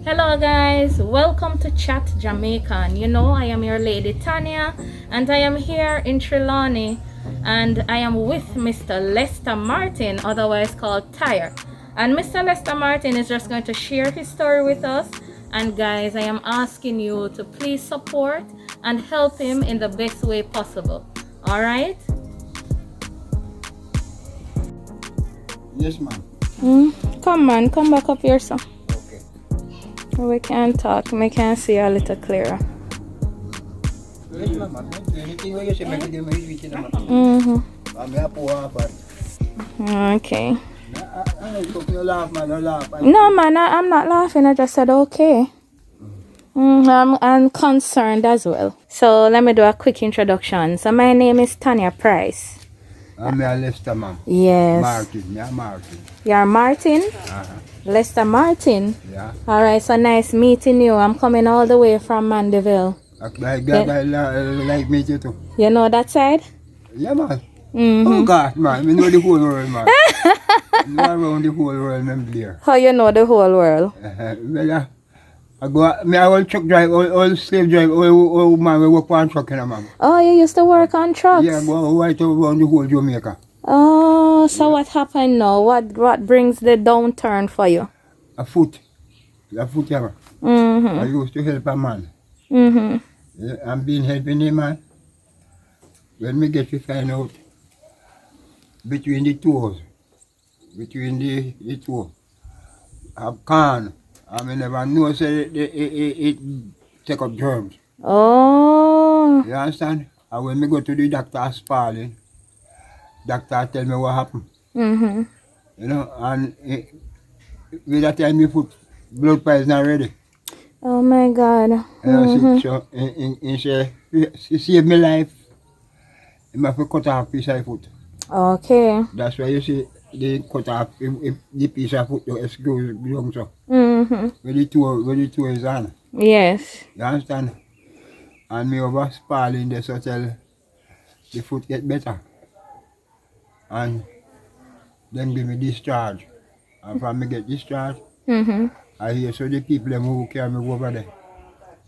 Hello guys, welcome to Chat Jamaican. You know, I am your lady Tanya and I am here in Trelawney and I am with Mr. Lester Martin, otherwise called Tyre. And Mr. Lester Martin is just going to share his story with us. And guys, I am asking you to please support and help him in the best way possible. All right? Yes, ma'am. Come man, come back up here, son. Okay. We can talk. We can see a little clearer. Yes, ma'am. Anything you say, make it my reaching, ma'am. I'm here for Okay. No laugh, man. No laugh. No, man, I'm not laughing. I just said okay. I'm concerned as well. So let me do a quick introduction. So my name is Tanya Price. I'm here, Lester, ma'am. Yes. Martin. Yeah, Martin. You're Martin? Lester Martin? Yeah. All right, so nice meeting you. I'm coming all the way from Mandeville. Like me too. You know that side? Yeah, man. Oh, God, man. I know the whole world, man. I know around the whole world, man, there. How you know the whole world? Well, I will truck drive, all slave drive, all man, we work on truck, you know, man. Oh, you used to work on trucks? Yeah, go right around the whole Jamaica. Oh, so what happened now? What brings the downturn for you? A foot, yeah. I used to help a man. Yeah, I'm been helping him, man. When me get to find out between the toes, the toe, I've gone. I mean, never know say it take up germs. Oh. You understand? And when me go to the doctor Spalding, doctor tell me what happened. You know, and with that time me put blood poison already. Oh my God. So in say, she saved my life. I have to cut off piece of foot. Okay. That's why you see they cut off the piece of foot to excuse young so. Where the toe is on. Yes. You understand? And me over Spalding there so tell the foot get better. And then give me discharge. And from me get discharge, I hear so the people them who carry me over there.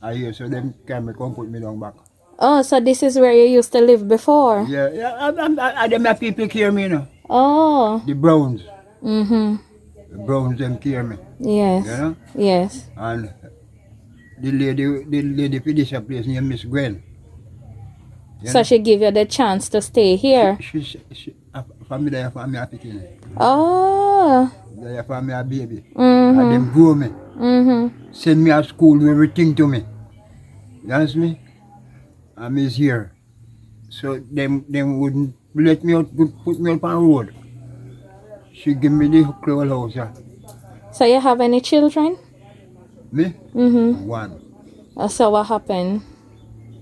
I hear so them carry me come put me down back. Oh, so this is where you used to live before? Yeah, them the people carry me, you know. Oh. The Browns. The Browns them carry me. Yes. You know? Yes. And the lady for this place named Miss Gwen. So she give you the chance to stay here? She for me there for me a picking. Oh. There for me a baby. And them grow me. Send me to school, do everything to me. You understand me? And me's here. So them wouldn't let me out, put me up on the road. She give me the clothes house. Yeah. So you have any children? Me? One. So what happened?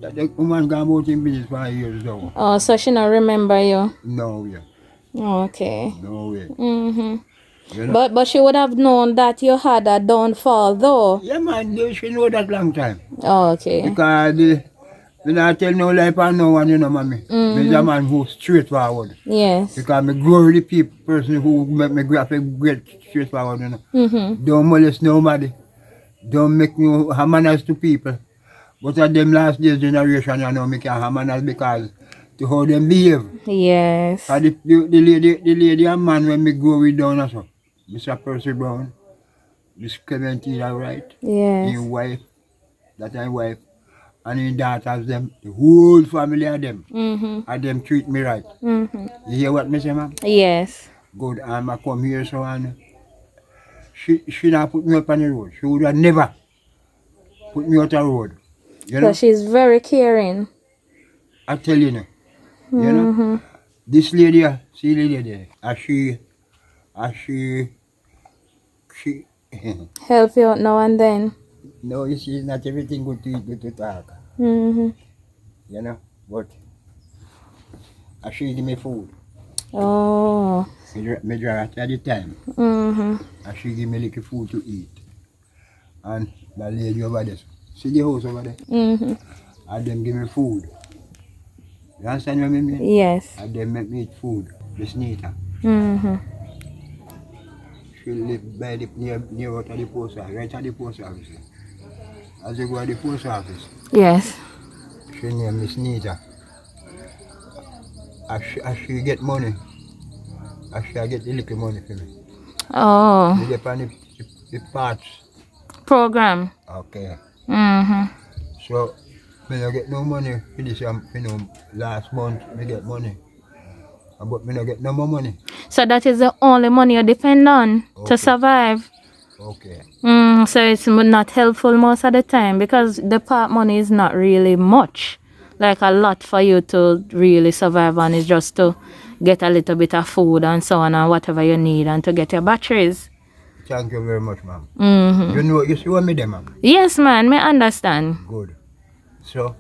The woman gone about in business for years now. Oh, so she not remember you? No way. Okay. No way. You know? But she would have known that you had a downfall though. Yeah, man, she know that long time. Oh, okay. Because when I tell no lie for no one, you know, mommy. Me's a man who's straightforward. Yes. Because I grow with the people, person who make me great straightforward, you know. Don't molest nobody. Don't make no have manners to people. But at them last days generation, you know, me can't have manners because to how them behave. Yes. The lady and man when me go with down also. Mr. Percy Brown, Miss Clementine, right? Yes. His wife, that my wife, and his daughters, them, the whole family of them. And them treat me right. You hear what me say, ma'am? Yes. Good, and I come here so and she not put me up on the road. She would have never put me out on the road. You know? So she's very caring. I tell you now. You know? This lady, see the lady there, she Help you out now and then. no, you see, not everything good to eat, good to talk. Mhm. You know? But she give me food. Oh. Me drive at the time. And she give me little food to eat. And the lady over there, see the house over there? And them give me food. You understand what I mean? Yes. And them make me eat food. This Nita. she live by the near out of the post office, right at the post office. As you go to the post office, Yes. she name Miss Nita. As she get money, as she get the little money for me. Oh. Me get on the parts. Program. Okay. Mm-hmm. So, me no get no money for this, last month me get money. But me no get no more money. So that is the only money you depend on to survive. Okay. So it's not helpful most of the time because the part money is not really much. Like a lot for you to really survive on is just to get a little bit of food and so on and whatever you need and to get your batteries. Thank you very much, ma'am. Mm-hmm. You see what me there, ma'am? Yes, man, me understand. Good. So,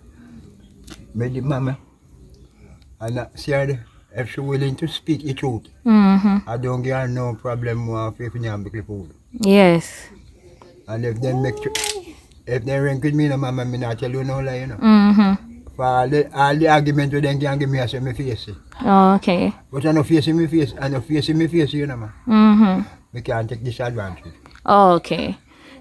me the mama, and see her, if she willing to speak the truth, Mm-hmm. I don't give her no problem with if you make the food. Yes. And if they if they rank with me, no mama, me not tell you no lie, you know. Mm-hmm. For all the argument with them can give me, I say me face it. Okay. But I no face in me face, I no face in me face, you know, man. Mm-hmm. Me can't take disadvantage. Okay.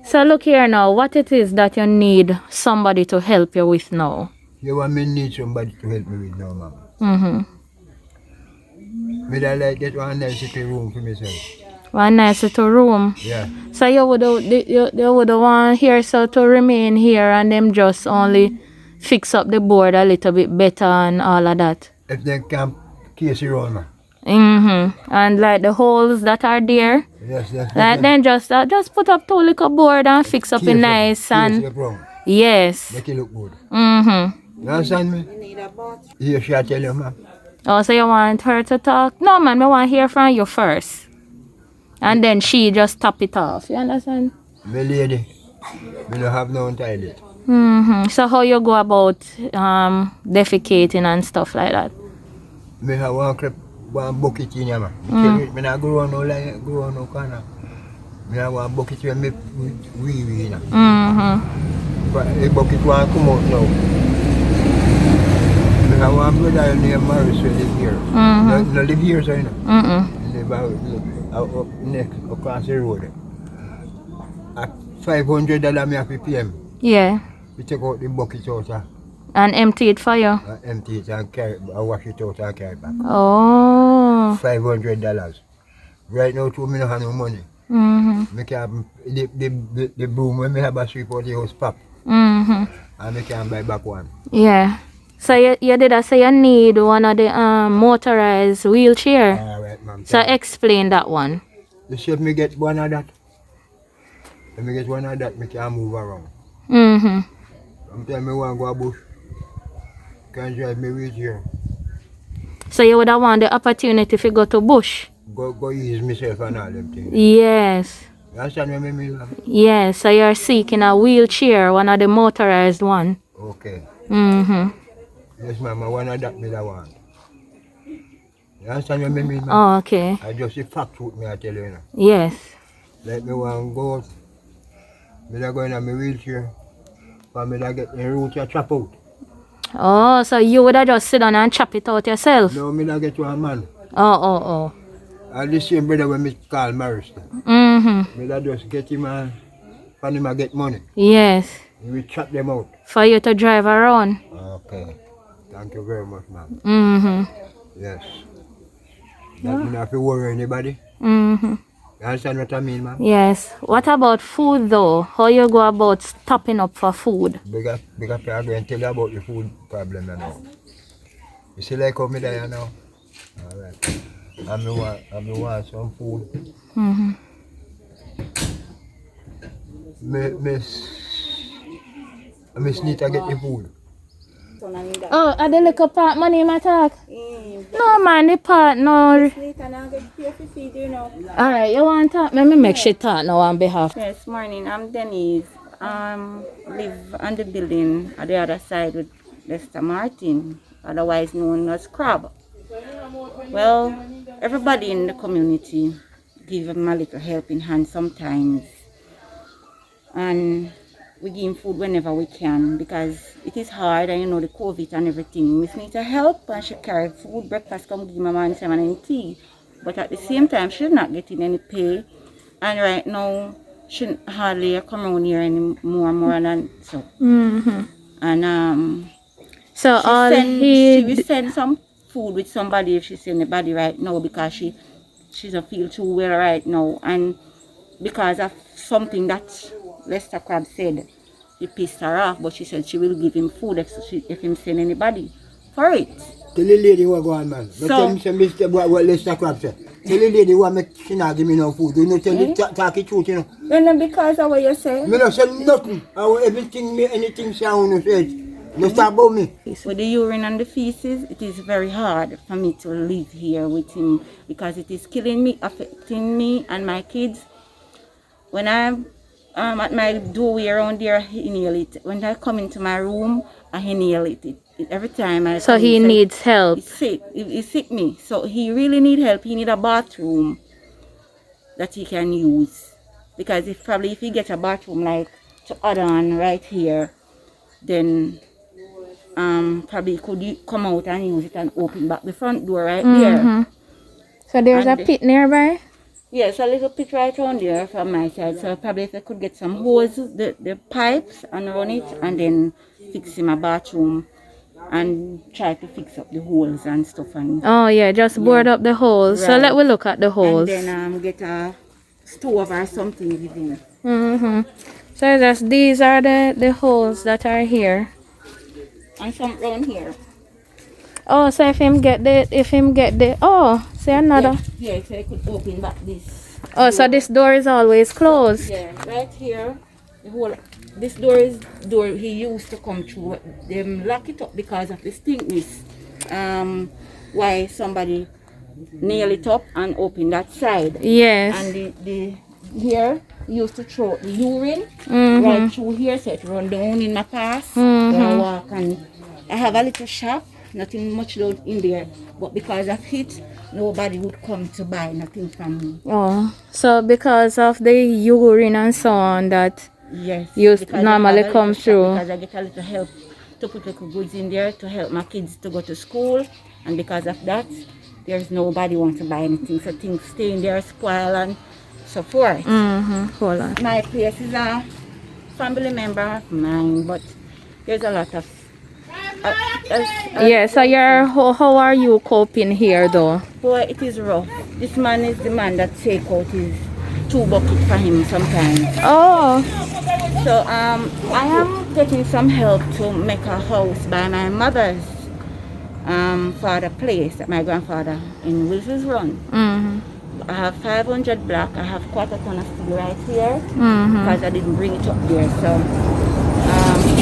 So look here now, what it is that you need somebody to help you with now? You want me need somebody to help me with now, mama. Mm-hmm. Me da like get one nice little room for myself. One nice little room. Yeah. So you would want here so to remain here and them just only fix up the board a little bit better and all of that. If they can case it around, man. Mm-hmm. And like the holes that are there, Yes, yes. like then just put up two little board and fix up it nice and yes. Make it look good. Mm-hmm. You understand me? You need a bath. Yes, she tell you, man. Oh, so you want her to talk? No, man, I want to hear from you first. And then she just top it off. You understand? My lady, we don't have no toilet. Mm-hmm. So how you go about defecating and stuff like that? Me have one bucket in here, man. Me not grow no corner. Me have one bucket where me wee, you know. Mm-hmm. But the bucket won't come out now. Me have one brother named Morris who live here. No live here, so you know. Mm-mm. Live out next across the road. At $500 me have to pay him. Yeah. We take out the bucket out And empty it for you? Empty it and carry, wash it out and carry it back. Oh. $500. Right now, too, me don't have no money. Mm-hmm. Me can the broom when me have a sweep out the house pop. Mm-hmm. And me can buy back one. Yeah. So you did say you need one of the motorized wheelchair. Alright, ma'am. So explain that one. You see if me get one of that. If me get one of that, me can move around. Mm-hmm. Sometimes me want to go a bush. Can drive me wheelchair. So you would have want the opportunity to go to bush? Go ease myself and all them things. Yes. You understand what I mean, ma'am? Yes, so you're seeking a wheelchair, one of the motorized one. Okay. Mm-hmm. Yes, ma'am, one of that me that want. You understand what I mean, ma'am? Oh, okay. I just the fact with me, I tell you, you know. Yes. Like me want to go out. Me da go in my wheelchair. For me da get the root to chop out. Oh, so you would have just sit down and chop it out yourself? No, me da get one man. Oh. And the same brother when me call Morris. Mm-hmm. Me da just get him and for him I get money. Yes. He will chop them out. For you to drive around? Okay. Thank you very much, ma'am. Mm-hmm. Yes. That me not have to worry anybody. Mm-hmm. You understand what I mean, ma'am? Yes. What about food though? How you go about stopping up for food? Big up, I'm going to tell you about the food problem now. You see like how me there now? Alright. I want some food. Mm-hmm. Miss need to get the food. Oh, are the little part money in my talk? No man, the part no. Alright, you want to talk? Let me make sure talk now on behalf. Yes, morning. I'm Denise. Live on the building at the other side with Lester Martin, otherwise known as Crab. Well, everybody in the community give him a little helping hand sometimes. And we give him food whenever we can because it is hard and you know the COVID and everything. We need to help and she carry food, breakfast, come give my man salmon and tea. But at the same time, she's not getting any pay And right now, she hardly come around here anymore, more than so. Mm-hmm. And So all she will he send some food with somebody if she's in the body right now because she doesn't feel too well right now, and because of something that Lester Crab said, it pissed her off. But she said she will give him food if him send anybody for it. Tell the lady what go on, man. So- Don't tell me say Mr. what Lester Crab say. Tell the lady what make she not give me no food. You know, tell the talk it truth, you know. Then because of what you say, Me no say nothing. Everything me anything sound you say it. No talk about me. with the urine and the feces, it is very hard for me to live here with him because it is killing me, affecting me and my kids. When I'm at my doorway around there, I inhale it. When I come into my room, I inhale it. Every time I so come he inside, needs help. He's sick. He's sick me. So he really need help. He need a bathroom that he can use. Because if he gets a bathroom like to add on right here, then probably he could come out and use it and open back the front door right there. Mm-hmm. So there's And a pit nearby? Yes, a little pit right around there from my side. So probably if I could get some hose, the pipes and run it and then fix him a bathroom and try to fix up the holes and stuff and Oh yeah, just board up the holes. So Right. let we look at the holes. and then get a stove or something within. Mm-hmm. So these are the holes that are here. And some around here. Oh, so if him get the oh, see another. Yeah, so I could open back this. Oh, so this door is always closed. Yeah, right here. This door he used to come through. They lock it up because of the stinkness. Why somebody nail it up and open that side. Yes. And the here used to throw the urine Mm-hmm. right through here, so it run down in my pass. Mhm. Where I walk, and I have a little shop, nothing much load in there, but because of it, nobody would come to buy nothing from me. Oh, so because of the urine and so on that Yes. you because I normally have a come little shop, through. because I get a little help to put little goods in there to help my kids to go to school, and because of that, there's nobody wants to buy anything, so things stay in there, spoil and so forth. Mm-hmm. Hold on. My place is a family member of mine, but there's a lot of. Yeah, so how are you coping here though? Boy, it is rough. This man is the man that take out his 2 buckets for him sometimes. Oh, So I am getting some help to make a house by my mother's father place at my grandfather in Wilson's Run. mm-hmm. I have 500 block. I have quarter ton of steel right here Mm-hmm. because I didn't bring it up there. So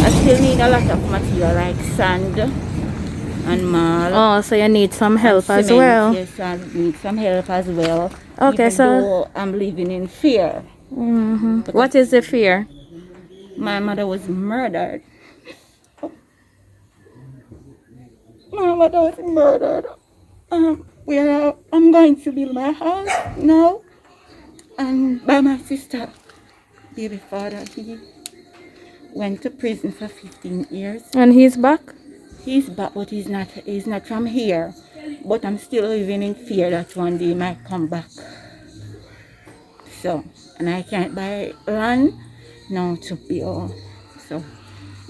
I still need a lot of material like sand and marl. Oh, so you need some help and as cement. well. Yes, I need some help as well. Okay, even so- though I'm living in fear. Mm-hmm. What is the fear? My mother was murdered. My mother was murdered. I'm going to build my house now, and by my sister, baby father. He went to prison for 15 years. And he's back? He's back, but he's not from here. But I'm still living in fear that one day he might come back. So, and I can't buy land now to build. So,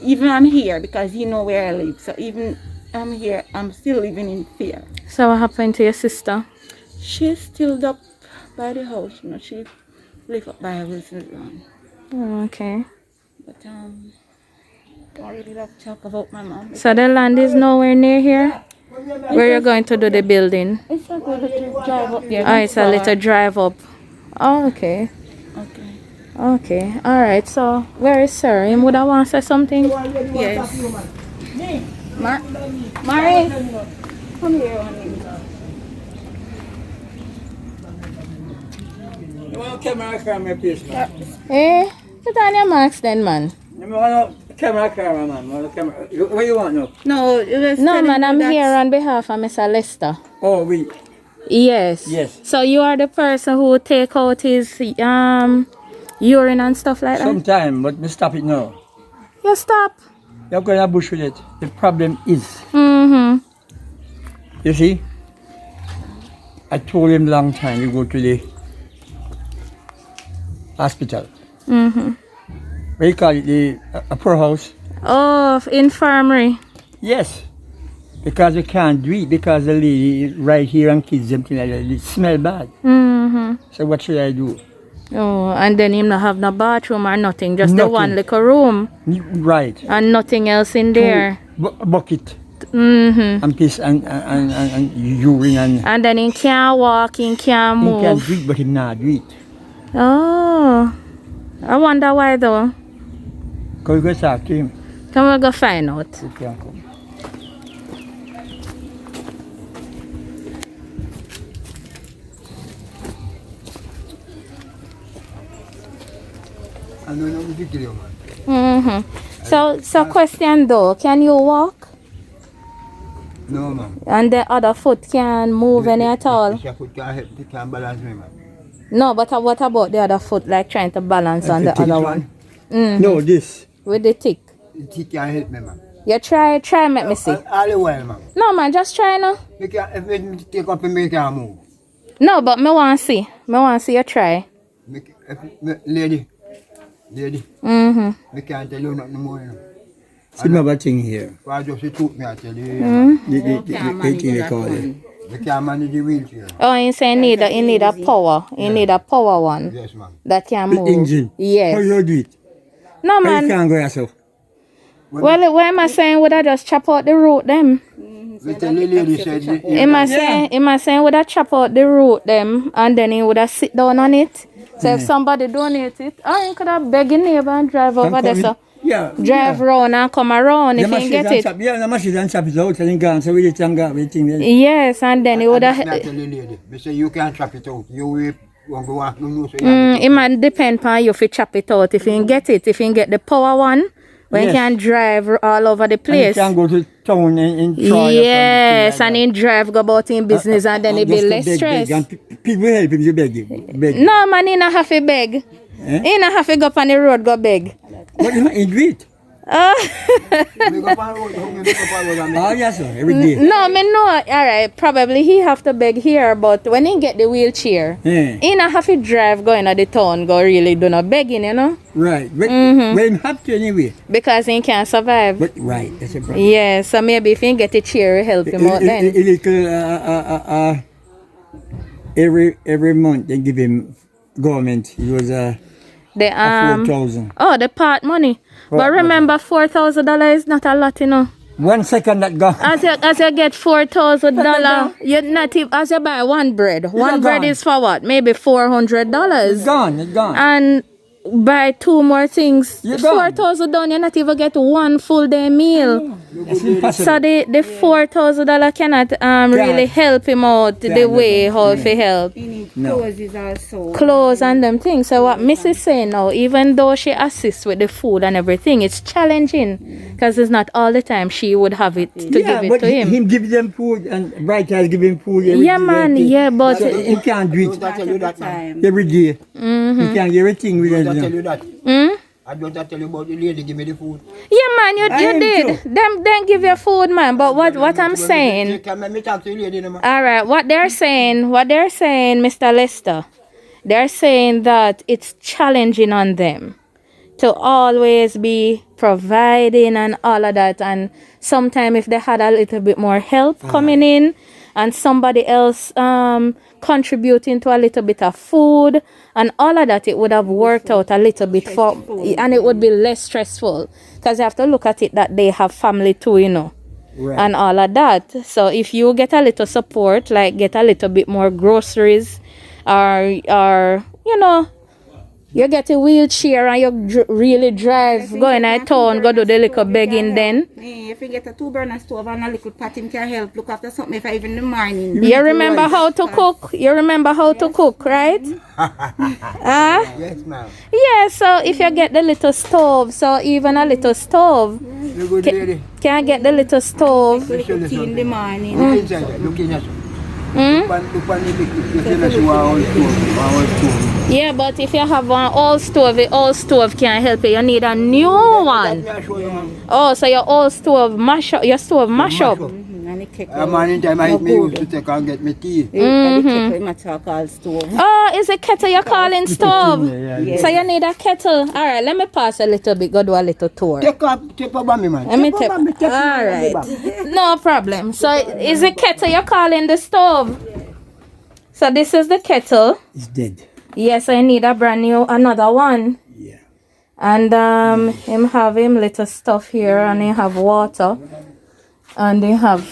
even I'm here because he know where I live. So even I'm here, I'm still living in fear. So what happened to your sister? She's still up by the house, you know. She live up by Wilson's Lawn. Oh, okay. But I really love to talk about my mom. So the land is nowhere near here? Where you're going to do the building? It's a good little drive up there. Oh, it's a little drive up. Oh, okay. Okay. Okay. Alright, so where is sir? Him would have want to say something? Yes. Mari, come here, honey. You want a camera camera please, man? Eh? Put on your mask then, man. You want a camera man? Want a camera? What you want now? No, it was No, telling man, me I'm that- here on behalf of Mr. Lester. Oh, we. Yes. Yes. So you are the person who take out his urine and stuff like that? Sometime, but me stop it now. You stop. You're going to bush with it. The problem is, Mm-hmm. you see, I told him long time, you go to the hospital. What you call it? A poorhouse. Oh, infirmary. Yes. Because we can't do it because the lady right here and kids something like that. It smell bad. So what should I do? Oh, and then him not have no bathroom or nothing, just the Nothing. one little room Right. and nothing else in there. Bucket Mm-hmm. and piss and urine and And then he can't walk, he can't he move. can do it but he not do it. Oh, I wonder why though. Can we go talk to him? Can we go find out? He can't come. I don't know what to tell you, man. Mm-hmm. So question though, can you walk? No, man. And the other foot can move any at all? This foot can't help, it can't balance me, man. No, but what about the other foot, like trying to balance on the This other one? No, this. With the tick. He can't help me, man. You try, make me see. All the while, man. No man, just try now. Me can't, if me take up me can't move. No, but me want to see. Me want to see you try. Lady, Mm-hmm. me can't tell you nothing more, you know. See another thing here. I just took me, I tell you. The thing they call it. They can't manage the wheelchair. Oh, you say you need a power. You need a power one Yes, man. that can The move. engine. How Yes. you do it? No How you man. can't go yourself? Well, what am I saying? Would I just chop out the root them? Me tell the lady said, Am I saying would I chop out the root them and then he would have sit down on it? So if somebody donate it, you could have beg your neighbor and drive over there. So Yeah. drive round and come around if you get it. Yeah, the machine and chop it out and then gone. So we just got everything there. Yes, and then he would I have. tell the lady, me say you can't chop it out. You will won't go walk no more. So you have to It might depend on you if you chop it out. If you can get it, if you can get the power one, when you Yes. can drive all over the And you place. can go to town and try or Yes, something and like in drive go about in business and then it be just to less beg, stress. beg. And people help him, you beg him. Beg. No man, he not have to beg. He not have to go up on the road go beg. But he do it. me go on road, me go on road and me- Oh, yes, sir. Every day. No, me know. Alright, probably he have to beg here, but when he get the wheelchair, Yeah. he not have to drive going to the town go really do no begging, you know, Right. But well, him have to anyway. because he can't survive. But right, that's a problem. Yeah, so maybe if he get a chair, it help him out A then. little, every month they give him government. It was The 4,000. oh, the part money. But remember, $4,000 is not a lot, you know. 1 second that gone. As you get $4,000, you not even as you buy one bread. One bread gone. is for what? Maybe $400. It's gone. It's gone. And buy two more things. You're gone. $4,000, you not even get one full day meal. It's impossible. So the $4,000 cannot really help him out the Can't way help how if he help. You need No. clothes is also. Clothes and them things. So what Miss is saying now, even though she assists with the food and everything, it's challenging because it's not all the time she would have it to Yeah, give it but to him. him give them food and Bright has give him food every Yeah, day, man, every day. yeah, but So he can't do it Don't I tell you that, man? every day. He can't get everything with Don't I tell us. you that? Hmm? I don't tell you about the lady give me the food. Yeah, man, you am did. too. Them give you food, man. But what I'm saying, Can me talk to the lady, no, man. all right, what they're saying, Mr. Lester, they're saying that it's challenging on them to always be providing and all of that. And sometimes if they had a little bit more help coming in and somebody else contributing to a little bit of food and all of that, it would have worked out a little bit for, and it would be less stressful because you have to look at it that they have family too, you know. Right. And all of that. So if you get a little support, like get a little bit more groceries, or you know, you get a wheelchair and you really drive, go in a town, go do the little begging then. If you get a 2-burner stove and a little pot, him can help look after something if I even in the morning. You remember how to cook? You remember how to cook, right? Yes, ma'am. Yeah, so if you get the little stove, so even a little stove, You good lady. can get the little stove. Little tea in the morning. Look inside there. Look in there. Hmm? Look on the big. You see that you are all stone. Yeah, but if you have an old stove, the old stove can't help you. You need a new one. Let me show you, man. Oh, so your old stove mash up, your stove mash up. And it kettle. Morning time I no hit me used to good. take and get me tea. The kettle in my charcoal stove. Oh, is a kettle you're calling stove? Yeah, Yes. So you need a kettle. All right, let me pass a little bit. Go do a little tour. Take up on me, man. Let me Take take. up on me, take All up on me, right, man. no problem. So is the kettle you're calling the stove? So this is the kettle. It's dead. Yes, I need a brand new another one. Yeah. And him have him little stuff here, and he have water, and they have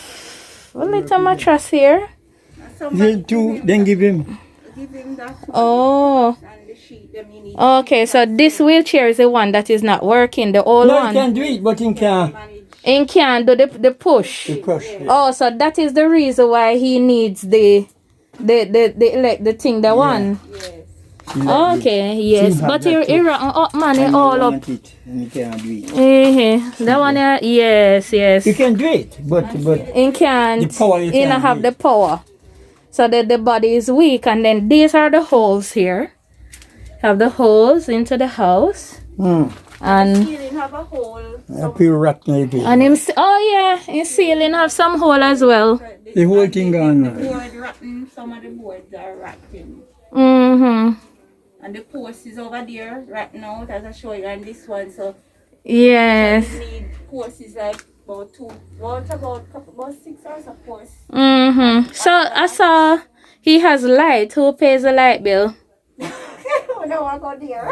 a little mattress here. Then give him. Give him that one Oh, and the sheet them you need. okay. So this wheelchair is the one that is not working. The old No, he one. can do it, but he can Manage. He can't do the push. push. Oh, so that is the reason why he needs the thing, the one. Yes. Okay, yes, have but that he too. run up, man, he And all you up. want it, and he can't do it. That one, yes. You can do it, but He can't. The power you He don't can't have do the power. So that the body is weak, and then these are the holes here. Have the holes into the house, and Ceiling have a hole. I feel rotten like it. him. Oh yeah, his ceiling have some hole as well. The whole thing gone The now. board rotten. Some of the boards are rotten. Mhm. And the post is over there rotten out as I show you on this one. So Yes. you need posts is like about 2. What about 6 hours of posts? Mhm. So I saw he has light. Who pays the light bill? Oh no, I go there.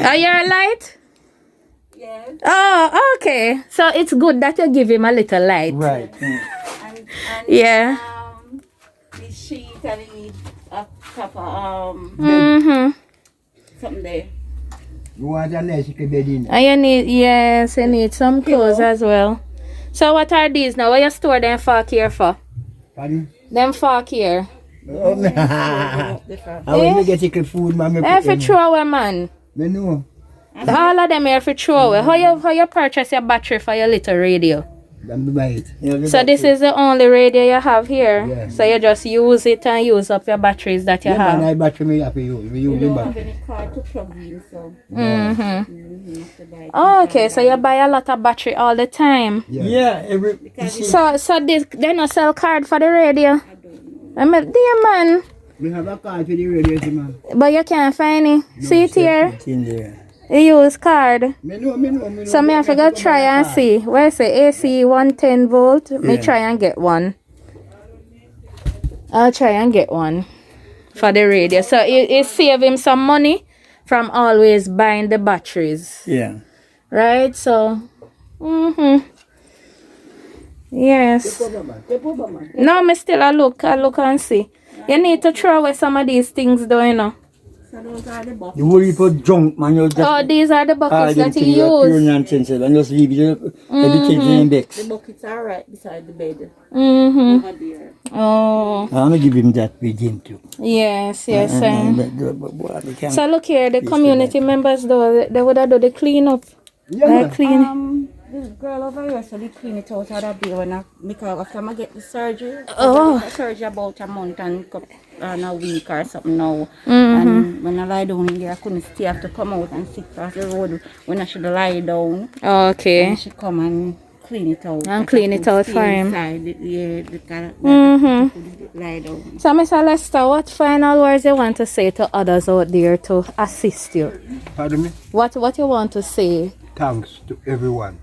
Are you a light? Yes. Oh, okay. So it's good that you give him a little light. Right. And Yeah. the sheet and you need a proper Mhm. something there. You want a nice bed in there? And you need, yes, you need some clothes as well. So what are these now? What you store them fork here for? Pardon? Them fork here. Oh, me. Different. I want to get the food, man. They have to throw away, man. Me know. All of them have to throw away. How you purchase your battery for your little radio? Then we buy it. So this is the only radio you have here. Yeah. So you just use it and use up your batteries that you Yeah, man, have. I battery me have to use. We use You the don't have battery. any card to plug in, so Mhm. you have to buy it. Oh, okay, so you buy a lot of battery all the time. Yeah, every. So this they not sell card for the radio. I mean, dear man, We have a card for the radio, man. but you can't find it. See it here. It's in there. You use card. Me know. So me have to go try and see. Where is it? AC 110 volt. Me try and get one. I'll try and get one for the radio. So it save him some money from always buying the batteries. Yeah. Right? So yes. No, me still I look and see. You need to throw away some of these things though, you know. So those are the boxes. You worry for junk, man. You just. Oh, these are the buckets them that things you are pure use. nonsense, and just leave it. Everything in the box. The buckets are right beside the bed. Mm-hmm. Over there. Oh, I'm gonna give him that with him too. yes. But So look here, the community members though, they would have done the clean up. Yeah, Like man. clean. This girl over here, so they clean it out of the bill when because after I get the surgery, Oh. I get the surgery about a month and a week or something now. Mm-hmm. And when I lie down in there, I couldn't stay. I have to come out and sit off the road when I should lie down. Okay. And she come and clean it out. And clean it out for him. Mm-hmm. Lie down. So Mr. Lester, what final words you want to say to others out there to assist you? Pardon me? What you want to say? Thanks to everyone.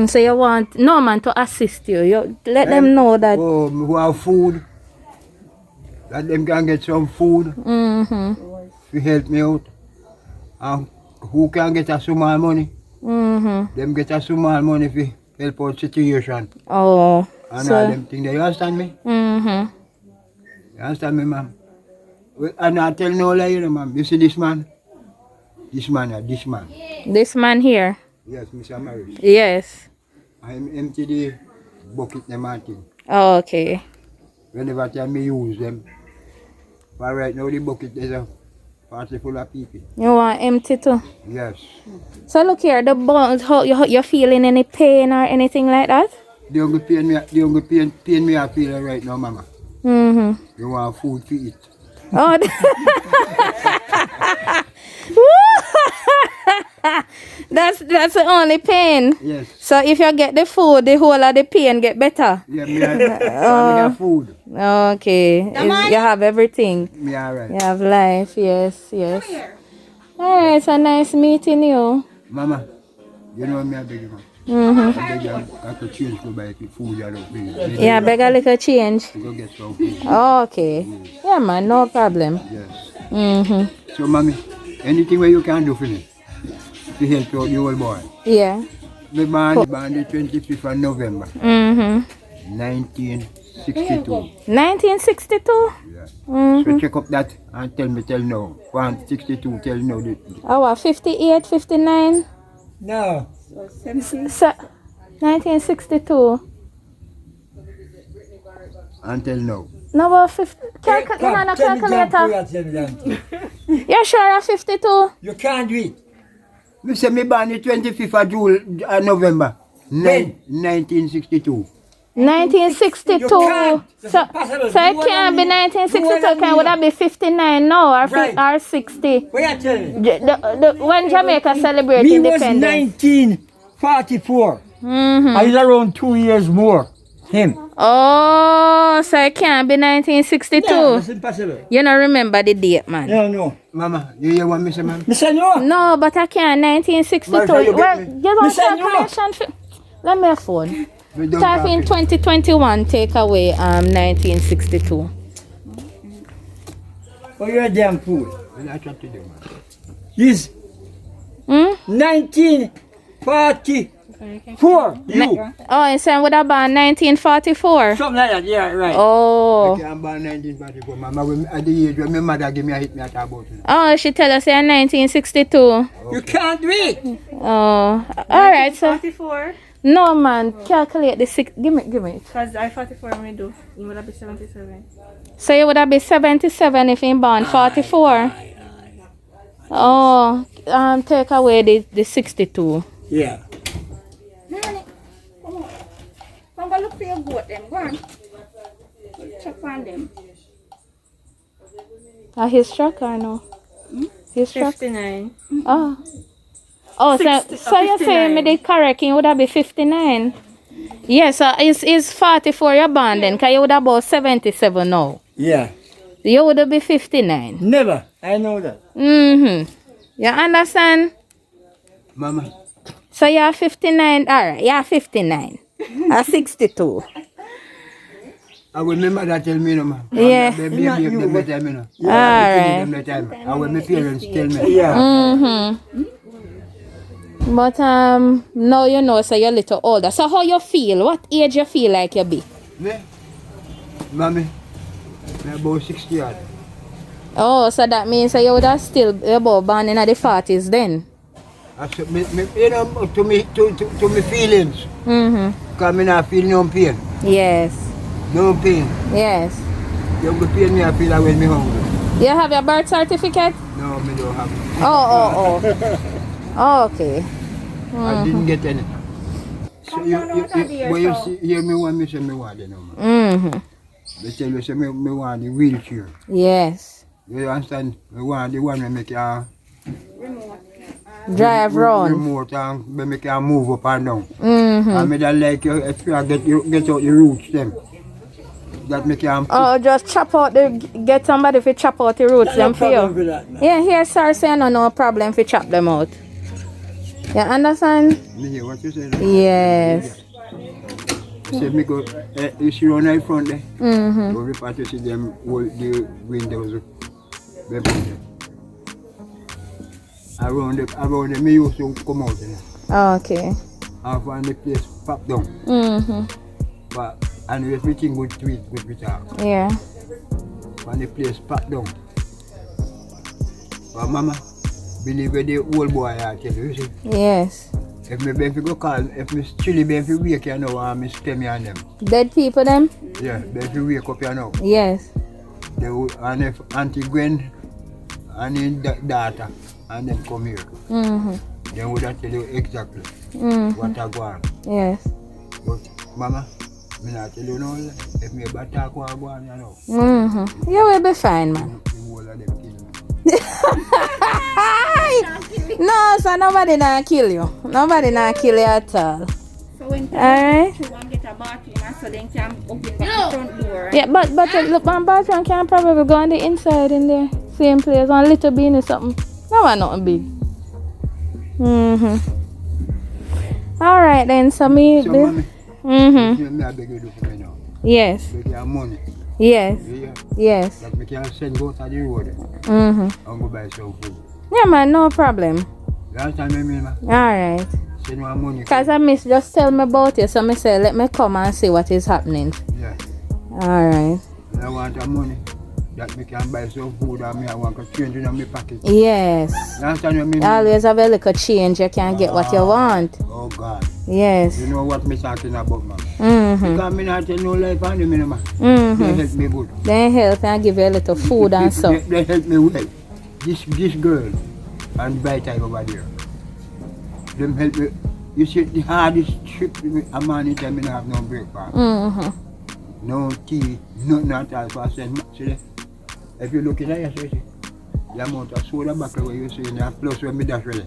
So you want Norman to assist you. You let them know that. Oh, who have food. Let them can get some food to help me out. And who can get a small money? Them get a small money to help out situation. Oh. And So- all them things. You understand me? You understand me, ma'am? Well, and I tell no lie, you know, ma'am. You see this man? This man. This man here. Yes, Mr. Morris. Yes. I'm empty the bucket them and thing. Okay. Whenever time me use them. But right now the bucket is a party full of people. You want empty too? Yes. So look here, the bones, how you feeling any pain or anything like that? The only pain me I feel right now, mama. You want food to eat. Oh. That's the only pain. Yes. So if you get the food, the whole of the pain get better. Yeah, me have food. Okay. You have everything. Me alright. You have life. Yes, yes. Alright, it's a nice meeting you. Mama, you know me I beg you. Mm-hmm. I beg you, I have to change to buy the food you don't bring. Yeah, beg a little change. To go get some food. Okay. Yeah, man, no problem. Yes. Mm-hmm. So, mommy, anything where you can do for me to help out the old boy. Yeah. Me born the 25th of November, Mm-hmm. 1962. 1962? Yeah. Mm-hmm. So check up that and tell now. 162, tell now. Oh, what, 58, 59? No. So, 1962. Until now. No, but 50. You have a calculator? You sure of 52? You can't do it. Me say me born the 25th of November, 1962. 1962. You can't. That's So, impossible. so it You can't be wanna 1962. Can would that be 59 now or, Right. or 60? What you telling me? When Jamaica celebrated Me was independence. 1944. Mm-hmm. I was around 2 years more. Him. Oh, so it can't be 1962. Yeah, that's impossible. You don't remember the date, man. No. Mama, you hear what me say, man? Me say no. No, but I can't. 1962. Martha, you get Well, me? give us Listen, you calculation. Let me a phone. We don't Type in talk it. 2021. Take away 1962. Oh, you're a damn fool. Well, I try to do, man. He's Hmm? 1944. You. Oh, you saying would have been 1944? Something like that. Yeah, right. Oh. Okay, I'm born 1944. Mama, at the age when my mother give me a hit me at about it. Oh, she tell us in 1962. You can't do it. Oh. Alright, so. 44, No, man. Calculate the six. Give me it. because I 44 when I do. You would have been 77. So you would have been 77 if you born 44. Oh. Take away the 62. Yeah. Come go look for your goat them. Go on. Check on them. His truck or no? His truck? 59. Oh. Oh, 60, so you're saying me 59. the correct, it would have been 59. Yes, it's 44 you're born then, because you would have about 77 now. Yeah. You would have been 59. Never. I know that. Mm-hmm. You understand? Mama, So you're 59, alright, you're 59. 62. I will my mother tell me, no, man. Yeah. Baby, Not you, them but- tell me, no. Alright. Them time. I will my parents tell me. Yeah. Mm-hmm. But now you know, so you're a little older. So how you feel? What age you feel like you be? Me? Mommy, me about 60 odd. Oh, so that means you would have still about born in the 40s then. I said, you know, to me feelings. Mm-hmm. Because I not feel no pain. Yes. No pain. Yes. The only pain me I feel like when me hungry. You have your birth certificate? No, me don't have it. Oh. Oh, okay. I didn't get any. So when you hear me want me say me want it, no man. Mm-hmm. They tell you say me want the wheelchair. Yes. You understand? Me want the one where me can Drive round. remote and where me can move up and down. Mm-hmm. And me don't like you if you get out the roots them. That me can Oh, just chop out get somebody to chop out the roots them for you. Yeah, here sir say no problem if you chop them out. You understand? me hear what you say. Yes. Say me go you see on the front there. Mm-hmm. Go report you see them all the windows. Them there. Around the me used to come out there. Okay. And when the place pop down. Mm-hmm. But and everything good to it, good with her. Yeah. When the place pop down. But mama, believe where the old boy I tell you, see. Yes. If me be go call, if me chilly be wake you know and me stay me on them. Dead people them? Yeah, be wake up you know. Yes. They would, and if Auntie Gwen and his daughter and them come here, Mm-hmm. they would tell you exactly Mm-hmm. what I go on. Yes. But mama, me not tell you no, if me about talk what I go on, you know. Mm-hmm. You will be fine, man. The whole of them kill me. No, so nobody not kill you. Nobody not kill you at all. So when Alright. you want to get a bathroom, so then can open back the front door. Yeah, but look, my bathroom can probably go on the inside in there. Same place, one little bean or something. No one nothing big. Alright then, so me. So, mommy, Mm-hmm. I beg you do for me now. Yes. Beg your money. Yes. Yeah. Yes. That me can send go to the road Mm-hmm. and go buy some food. Yeah, man, no problem. Last time I mean, man, Alright. send my money. Cause I miss just tell me about you, so me say let me come and see what is happening. Yeah. Alright. I want the money that me can buy some food and me I want to change in my pocket. Yes. Last time I mean, Always have a little change, you can get what you want. oh God. Yes. You know what me talking about, man. Mm-hmm. Because me not tell no life on the man. They Mm-hmm. help me good. Then help and give you a little food and so. They help me well. This girl and bright eye over there. Them help me. You see the hardest trip a man in time me not have no breakfast. Mm-hmm. No tea, nothing at all. So I said, see, if you look at it, you see, the amount of soda bottle where you see in there, plus when me dash ready.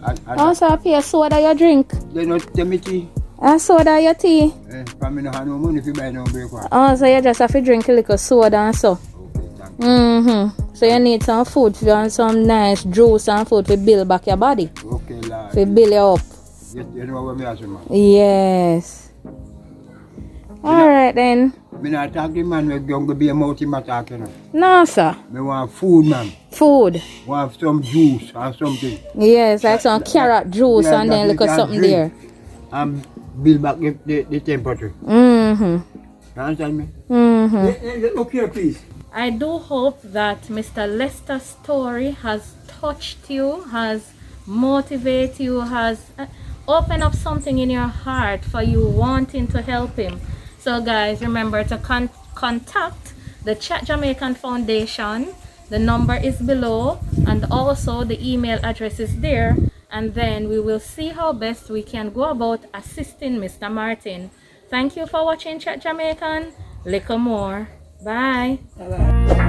And Also, I pay soda you drink. they not tell me tea. And soda your tea. Because me not have no money if you buy no breakfast. Also, you just have to drink a little soda and so. Okay, thank you. Mm-hmm. So you need some food for you and some nice juice and food to build back your body. Okay, Lord. To build you up. You know what me ask you, man? Yes. Alright then. Me not talk to man where going to be a mouth in my talk, you know. No, sir. Me want food, man. Food. Want some juice or something. Yes, like some carrot juice Yeah, and that then we look at can something drink there. And build back the temperature. Mm-hmm. You understand me? Mm-hmm. Look here, please. I do hope that Mr. Lester's story has touched you, has motivated you, has opened up something in your heart for you wanting to help him. So guys, remember to contact the Chat Jamaican Foundation. The number is below and also the email address is there. And then we will see how best we can go about assisting Mr. Martin. Thank you for watching Chat Jamaican. Little more. Bye. Bye-bye.